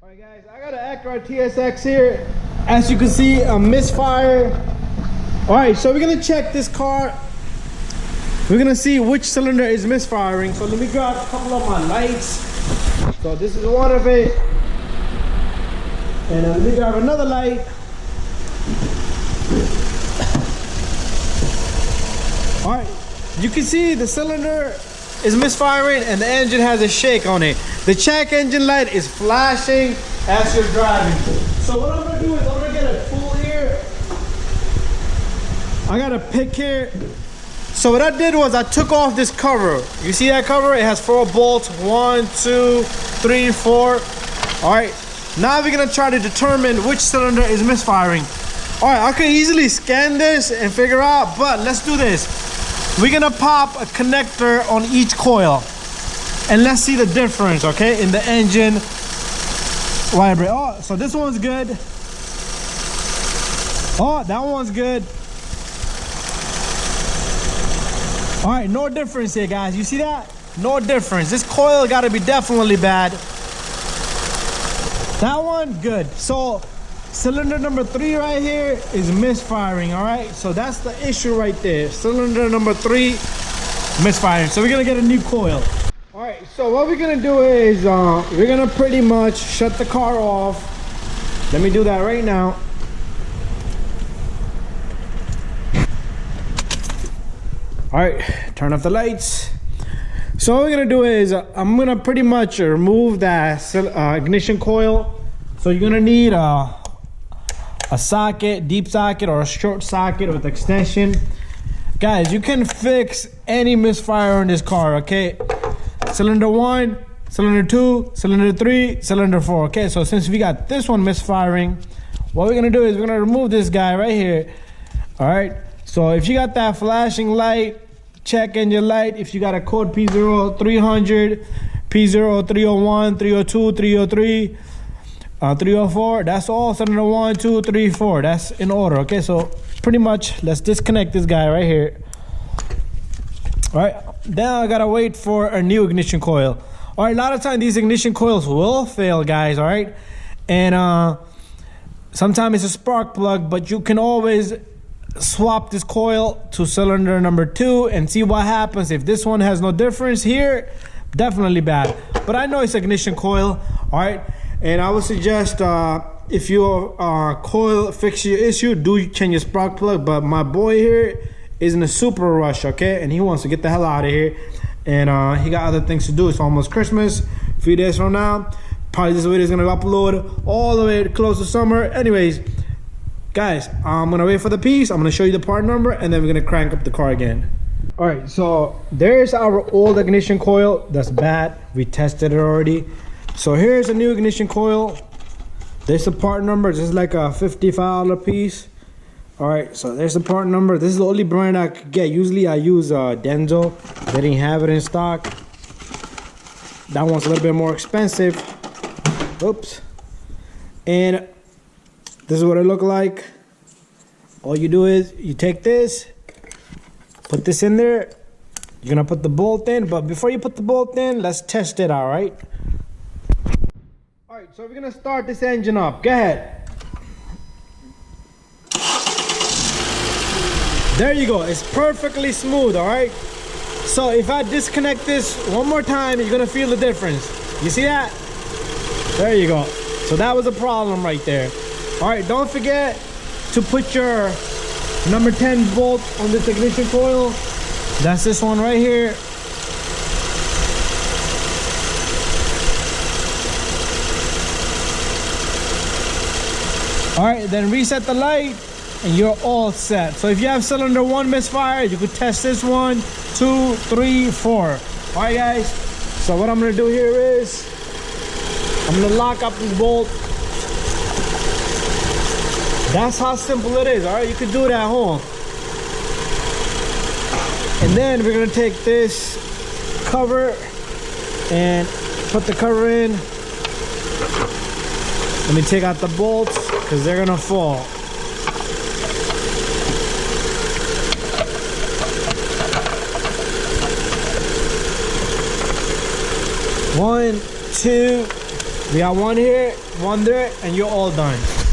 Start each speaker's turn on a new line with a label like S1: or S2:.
S1: Alright guys, I got an Acura TSX here. As you can see, a misfire. Alright, so we're gonna check this car. We're gonna see which cylinder is misfiring. So let me grab a couple of my lights. So this is one of it. And let me grab another light. Alright, you can see the cylinder is misfiring and the engine has a shake on it. The check engine light is flashing as you're driving. So what I'm gonna do is I'm gonna get a tool here. I got a pick here. So what I did was I took off this cover. You see that cover? It has 4 bolts. 1, 2, 3, 4. All right. Now we're gonna try to determine which cylinder is misfiring. All right, I could easily scan this and figure out, but let's do this. We're gonna pop a connector on each coil and let's see the difference, okay, in the engine vibrate. Oh, so this one's good. Oh, that one's good. All right, no difference here, guys. You see that? No difference. This coil gotta be definitely bad. That one, good. So cylinder number 3 right here is misfiring, all right? So that's the issue right there. Cylinder number 3 misfiring. So we're gonna get a new coil. All right, so what we're gonna do is we're gonna pretty much shut the car off. Let me do that right now. All right, turn off the lights. So what we're gonna do is I'm gonna pretty much remove that ignition coil. So you're gonna need a socket, deep socket or a short socket with extension. Guys, you can fix any misfire in this car, okay? Cylinder 1, cylinder 2, cylinder 3, cylinder 4. Okay, so since we got this one misfiring, what we're gonna do is we're gonna remove this guy right here. All right, so if you got that flashing light, check engine light, if you got a code P0300, P0301, 302, 303, 304, that's all cylinder 1, 2, 3, 4. That's in order. Okay, so pretty much let's disconnect this guy right here. All right, now I gotta wait for a new ignition coil. All right, a lot of times these ignition coils will fail, guys. All right, and sometimes it's a spark plug, but you can always swap this coil to cylinder number 2 and see what happens. If this one has no difference here, definitely bad, but I know it's ignition coil. All right, and I would suggest if your coil fix your issue, do change your spark plug. But my boy here is in a super rush, okay, and he wants to get the hell out of here, and he got other things to do. It's almost Christmas, a few days from now. Probably this video is gonna upload all the way close to summer. Anyways, guys, I'm gonna wait for the piece. I'm gonna show you the part number, and then we're gonna crank up the car again. All right, so there's our old ignition coil. That's bad. We tested it already. So here's a new ignition coil. There's the part number. This is like a $55 piece. All right, so there's the part number. This is the only brand I could get. Usually I use Denso. They didn't have it in stock. That one's a little bit more expensive. Oops. And this is what it look like. All you do is you take this, put this in there. You're gonna put the bolt in, but before you put the bolt in, let's test it, all right? All right, so we're gonna start this engine up. Go ahead. There you go, it's perfectly smooth, all right? So if I disconnect this one more time, you're gonna feel the difference. You see that? There you go. So that was a problem right there. All right, don't forget to put your number 10 bolt on this ignition coil. That's this one right here. All right, then reset the light and you're all set. So if you have cylinder 1 misfire, you could test this 1, 2, 3, 4. All right, guys. So what I'm gonna do here is I'm gonna lock up this bolt. That's how simple it is. All right, you could do it at home. And then we're gonna take this cover and put the cover in. Let me take out the bolts because they're gonna fall. One, two, We got one here, one there, and you're all done.